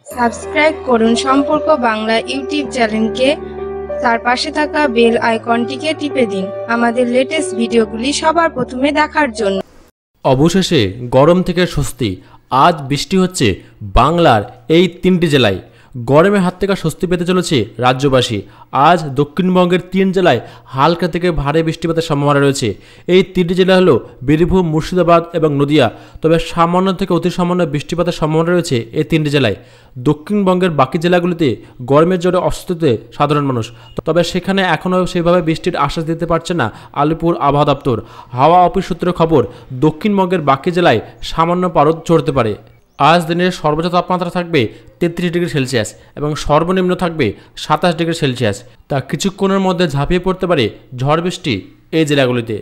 Subscribe করুন সম্পর্ক Bangla YouTube চ্যানেলকে, তার পাশে থাকা বেল আইকনটিকে টিপে দিন আমাদের লেটেস্ট ভিডিওগুলি সবার প্রথমে দেখার জন্য। অবশেষে গরম থেকে স্বস্তি। আজ বৃষ্টি হচ্ছে বাংলার এই 3টি জেলায়। গরমের হাত থেকে স্বস্তি পেতে চলেছে রাজ্যবাসী। আজ দক্ষিণবঙ্গের 3 জেলায় হালকা থেকে ভারী বৃষ্টিপাতের সম্ভাবনা রয়েছে। এই 3টি জেলা হলো বীরভূম, মুর্শিদাবাদ এবং নদিয়া। তবে সামান্য থেকে অতি সামান্য বৃষ্টিপাতের সম্ভাবনা রয়েছে এই 3টি জেলায়। দক্ষিণবঙ্গের বাকি জেলাগুলিতে গরমের জোরে অস্বস্তিতে সাধারণ মানুষ। তবে সেখানে এখনও সেভাবে বৃষ্টির আশ্বাস দিতে পারছে না আলিপুর আবহাওয়া দপ্তর। হাওয়া অফিস সূত্রে খবর, দক্ষিণবঙ্গের বাকি জেলায় সামান্য পারদ চড়তে পারে। আজ দিনের সর্বোচ্চ তাপমাত্রা থাকবে 33 ডিগ্রি সেলসিয়াস এবং সর্বনিম্ন থাকবে 27 ডিগ্রি সেলসিয়াস। তা কিছুক্ষণের মধ্যে ঝাঁপিয়ে পড়তে পারে ঝড় বৃষ্টি এই জেলাগুলিতে।